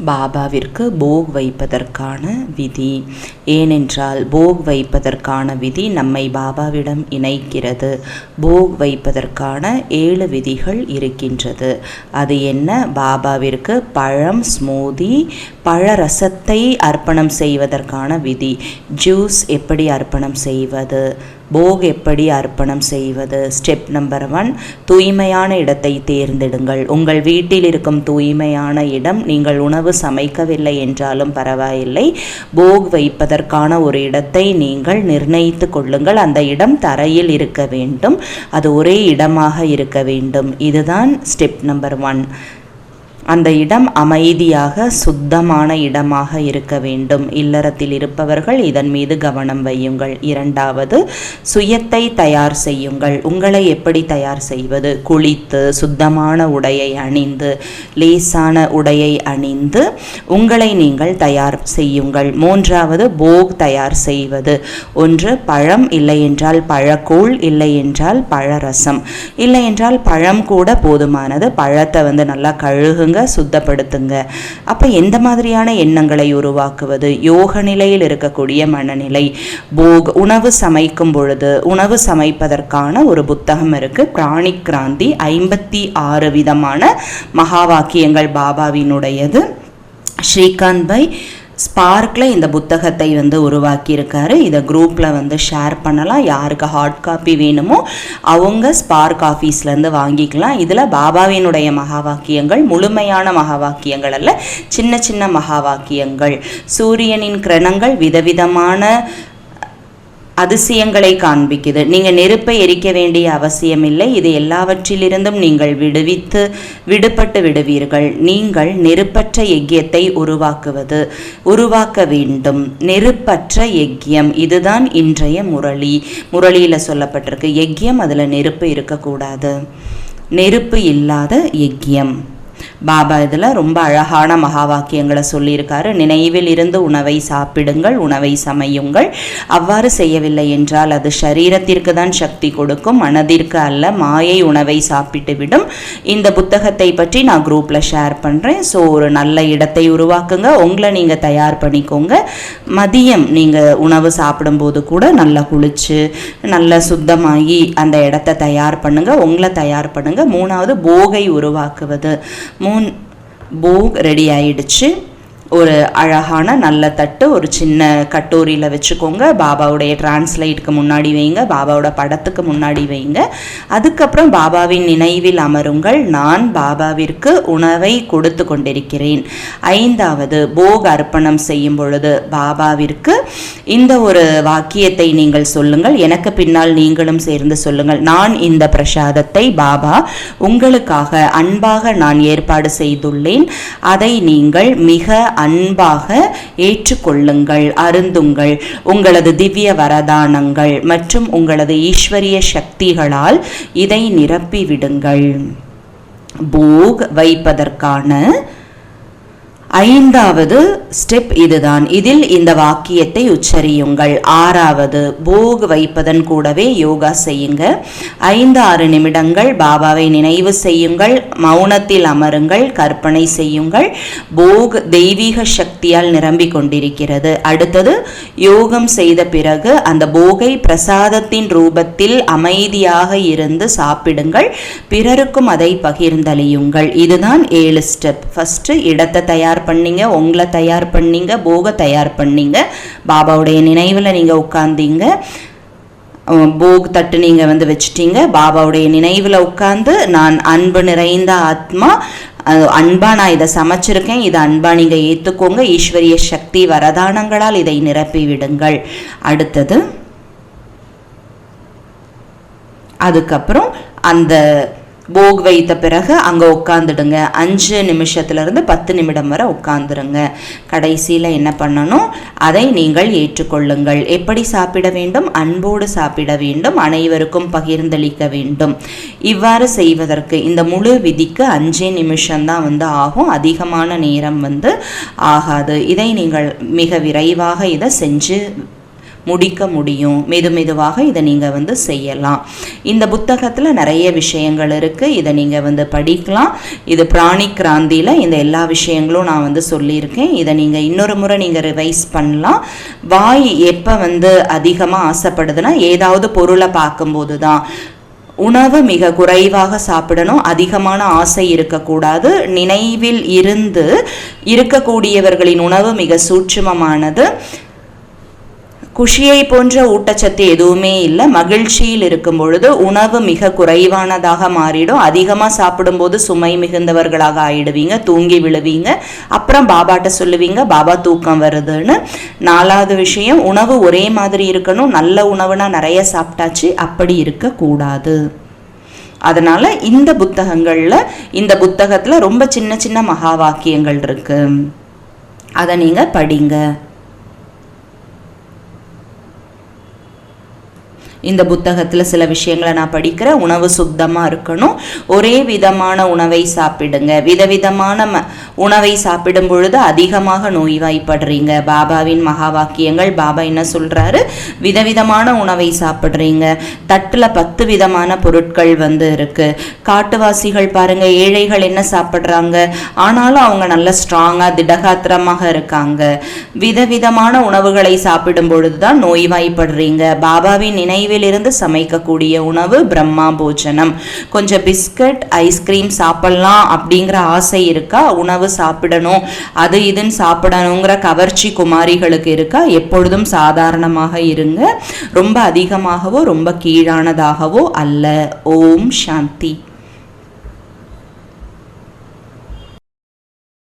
பாபாவிற்கு போக் வைப்பதற்கான விதி. ஏனென்றால் போக் வைப்பதற்கான விதி நம்மை பாபாவிடம் இணைக்கிறது. போக் வைப்பதற்கான 7 விதிகள் இருக்கின்றது. அது என்ன? பாபாவிற்கு பழம், ஸ்மூதி, பழரசத்தை அர்ப்பணம் செய்வதற்கான விதி. ஜூஸ் எப்படி அர்ப்பணம் செய்வது, போக் எப்படி அர்ப்பணம் செய்வது. ஸ்டெப் நம்பர் 1, தூய்மையான இடத்தை தேர்ந்தெடுங்கள். உங்கள் வீட்டில் இருக்கும் தூய்மையான இடம். நீங்கள் உணவு சமைக்கவில்லை என்றாலும் பரவாயில்லை, போக் வைப்பதற்கான ஒரு இடத்தை நீங்கள் நிர்ணயித்து கொள்ளுங்கள். அந்த இடம் தரையில் இருக்க வேண்டும், அது ஒரே இடமாக இருக்க வேண்டும். இதுதான் ஸ்டெப் நம்பர் 1. அந்த இடம் அமைதியாக சுத்தமான இடமாக இருக்க வேண்டும். இல்லறத்தில் இருப்பவர்கள் இதன் மீது கவனம் வையுங்கள். 2வது, சுயத்தை தயார் செய்யுங்கள். உங்களை எப்படி தயார் செய்வது? குளித்து சுத்தமான உடையை அணிந்து, லேசான உடையை அணிந்து உங்களை நீங்கள் தயார் செய்யுங்கள். 3வது, போக் தயார் செய்வது. 1 பழம், இல்லை என்றால் பழக்கூழ், இல்லை என்றால் பழரசம், இல்லை என்றால் பழம் கூட போதுமானது. பழத்தை நல்லா கழுகுங்க, சுத்தப்படுத்துங்க. அப்ப எந்த மாதிரியான எண்ணங்களை உருவாக்குவது? யோக நிலையில் இருக்கக்கூடிய மனநிலை. போக், உணவு சமைக்கும் பொழுது உணவு சமைப்பதற்கான ஒரு புத்தகம் இருக்கு, பிராணிக் கிராந்தி. 56 விதமான மகா வாக்கியங்கள் பாபாவினுடையது. ஸ்ரீகாந்த் பாய் ஸ்பார்க்கில் இந்த புத்தகத்தை உருவாக்கியிருக்காரு. இதை குரூப்பில் ஷேர் பண்ணலாம். யாருக்கு ஹார்ட் காப்பி வேணுமோ அவங்க ஸ்பார்க் ஆஃபீஸ்லேருந்து வாங்கிக்கலாம். இதில் பாபாவினுடைய மகா வாக்கியங்கள் முழுமையான மகா வாக்கியங்கள் அல்ல, சின்ன சின்ன மகா வாக்கியங்கள். சூரியனின் கிரணங்கள் விதவிதமான அதிசயங்களை காண்பிக்குது. நீங்கள் நெருப்பை எரிக்க வேண்டிய அவசியமில்லை. இது எல்லாவற்றிலிருந்தும் நீங்கள் விடுபட்டு விடுவீர்கள். நீங்கள் நெருப்பற்ற யஜ்யத்தை உருவாக்க வேண்டும். நெருப்பற்ற யஜ்யம், இதுதான் இன்றைய முரளியில் சொல்லப்பட்டிருக்கு. யஜ்யம், அதில் நெருப்பு இருக்கக்கூடாது. நெருப்பு இல்லாத யஜ்யம். பாபா இதில் ரொம்ப அழகான மகா வாக்கியங்களை சொல்லியிருக்காரு. நினைவில் இருந்து உணவை சாப்பிடுங்கள், உணவை சமையுங்கள். அவ்வாறு செய்யவில்லை என்றால் அது சரீரத்திற்கு தான் சக்தி கொடுக்கும், மனதிற்கு அல்ல. மாயை உணவை சாப்பிட்டு விடும். இந்த புத்தகத்தை பற்றி நான் குரூப்பில் ஷேர் பண்ணுறேன். ஸோ ஒரு நல்ல இடத்தை உருவாக்குங்க, உங்களை நீங்கள் தயார் பண்ணிக்கோங்க. மதியம் நீங்கள் உணவு சாப்பிடும்போது கூட நல்லா குளிச்சு நல்லா சுத்தமாகி அந்த இடத்த தயார் பண்ணுங்க, உங்களை தயார் பண்ணுங்க. 3வது, போகை உருவாக்குவது. போக் ரெடி ஆயிடுச்சு. ஒரு அழகான நல்ல தட்டு ஒரு சின்ன கட்டோரியில் வச்சுக்கோங்க. பாபாவுடைய டிரான்ஸ்லைட்டுக்கு முன்னாடி வைங்க, பாபாவோட படத்துக்கு முன்னாடி வைங்க. அதுக்கப்புறம் பாபாவின் நினைவில் அமருங்கள். நான் பாபாவிற்கு உணவை கொடுத்து கொண்டிருக்கிறேன். 5வது, போக் அர்ப்பணம் செய்யும் பொழுது பாபாவிற்கு இந்த ஒரு வாக்கியத்தை நீங்கள் சொல்லுங்கள். எனக்கு பின்னால் நீங்களும் சேர்ந்து சொல்லுங்கள். நான் இந்த பிரசாதத்தை பாபா உங்களுக்காக அன்பாக நான் ஏற்பாடு செய்துள்ளேன். அதை நீங்கள் மிக அன்பாக ஏற்றுக்கொள்ளுங்கள், அருந்துங்கள். உங்களது திவ்ய வரதானங்கள் மற்றும் உங்களது ஈஸ்வரிய சக்திகளால் இதை நிரப்பிவிடுங்கள். போக் வைப்பதற்கான 5வது ஸ்டெப் இதுதான். இதில் இந்த வாக்கியத்தை உச்சரியுங்கள். 6வது, போக் வைப்பதன் கூடவே யோகா செய்யுங்க. 5-6 நிமிடங்கள் பாபாவை நினைவு செய்யுங்கள், மௌனத்தில் அமருங்கள், கற்பனை செய்யுங்கள். போக் தெய்வீக சக்தியால் நிரம்பிக் கொண்டிருக்கிறது. அடுத்தது, யோகம் செய்த பிறகு அந்த போகை பிரசாதத்தின் ரூபத்தில் அமைதியாக இருந்து சாப்பிடுங்கள். பிறருக்கும் அதை பகிர்ந்தளியுங்கள். இதுதான் 7 ஸ்டெப். ஃபர்ஸ்ட் இடத்தை தயார் பண்ணீங்க, உங்களை தயார் பண்ணீங்க, போக தயார் பண்ணீங்க, பாபாவுடைய நினைவில் நீங்கள் உட்கார்ந்தீங்க, போக் தட்டு நீங்கள் வச்சுட்டீங்க. பாபாவுடைய நினைவில் உட்கார்ந்து நான் அன்பு நிறைந்த ஆத்மா, அன்பா நான் இதை சமைச்சிருக்கேன், இதை அன்பா நீங்கள் ஏற்றுக்கோங்க. ஈஸ்வரிய சக்தி வரதானங்களால் இதை நிரப்பி விடுங்கள். அடுத்தது, அதுக்கப்புறம் அந்த போக் வைத்த பிறகு அங்கே உட்காந்துடுங்க. 5 நிமிஷத்துலேருந்து 10 நிமிடம் வரை உட்காந்துருங்க. கடைசியில் என்ன பண்ணணும்? அதை நீங்கள் ஏற்றுக்கொள்ளுங்கள். எப்படி சாப்பிட வேண்டும்? அன்போடு சாப்பிட வேண்டும், அனைவருக்கும் பகிர்ந்தளிக்க வேண்டும். இவ்வாறு செய்வதற்கு இந்த முழு விதிக்கு 5 நிமிஷம்தான் ஆகும், அதிகமான நேரம் ஆகாது. இதை நீங்கள் மிக விரைவாக இதை செஞ்சு முடிக்க முடியும். மெதுவாக இதை நீங்கள் செய்யலாம். இந்த புத்தகத்தில் நிறைய விஷயங்கள் இருக்குது. இதை நீங்கள் படிக்கலாம். இது பிராணி கிராந்தியில் இந்த எல்லா விஷயங்களும் நான் சொல்லியிருக்கேன். இதை நீங்கள் இன்னொரு முறை நீங்கள் ரிவைஸ் பண்ணலாம். வாய் எப்போ அதிகமாக ஆசைப்படுதுன்னா ஏதாவது பொருளை பார்க்கும்போது தான். உணவு மிக குறைவாக சாப்பிடணும். அதிகமான ஆசை இருக்கக்கூடாது. நினைவில் இருந்து இருக்கக்கூடியவர்களின் உணவு மிக சூட்சுமமானது. குஷியை போன்ற ஊட்டச்சத்து எதுவுமே இல்லை. மகிழ்ச்சியில் இருக்கும் பொழுது உணவு மிக குறைவானதாக மாறிடும். அதிகமாக சாப்பிடும்போது சுமை மிகுந்தவர்களாக ஆயிடுவீங்க, தூங்கி விழுவீங்க. அப்புறம் பாபாட்ட சொல்லுவீங்க பாபா தூக்கம் வருதுன்னு. 4வது விஷயம், உணவு ஒரே மாதிரி இருக்கணும். நல்ல உணவுனா நிறைய சாப்பிட்டாச்சு, அப்படி இருக்கக்கூடாது. அதனால இந்த புத்தகத்தில் ரொம்ப சின்ன சின்ன மகா வாக்கியங்கள் இருக்கு. அதை நீங்கள் படிங்க. இந்த புத்தகத்தில் சில விஷயங்களை நான் படிக்கிறேன். உணவு சுத்தமாக இருக்கணும். ஒரே விதமான உணவை சாப்பிடுங்க. விதவிதமான உணவை சாப்பிடும் பொழுது அதிகமாக நோய்வாய்ப்படுறீங்க. பாபாவின் மகா வாக்கியங்கள். பாபா என்ன சொல்கிறாரு? விதவிதமான உணவை சாப்பிட்றீங்க. தட்டில் 10 விதமான பொருட்கள் இருக்கு. காட்டுவாசிகள் பாருங்க, ஏழைகள் என்ன சாப்பிட்றாங்க, ஆனாலும் அவங்க நல்ல ஸ்ட்ராங்காக திடகாத்திரமாக இருக்காங்க. விதவிதமான உணவுகளை சாப்பிடும் பொழுது தான் நோய்வாய்ப்படுறீங்க. பாபாவின் நினைவிலிருந்து சமைக்கக்கூடிய உணவு பிரம்மா போஜனம். கொஞ்சம் பிஸ்கட் ஐஸ்கிரீம் சாப்பிடலாம் அப்படிங்கிற ஆசை இருக்கா? உணவு சாப்பிடணும், அது இதுன்னு சாப்பிடணுங்கிற கவர்ச்சி குமாரிகளுக்கு இருக்கா? எப்பொழுதும் சாதாரணமாக இருங்க. ரொம்ப அதிகமாகவோ ரொம்ப கீழானதாகவோ அல்ல. ஓம் சாந்தி.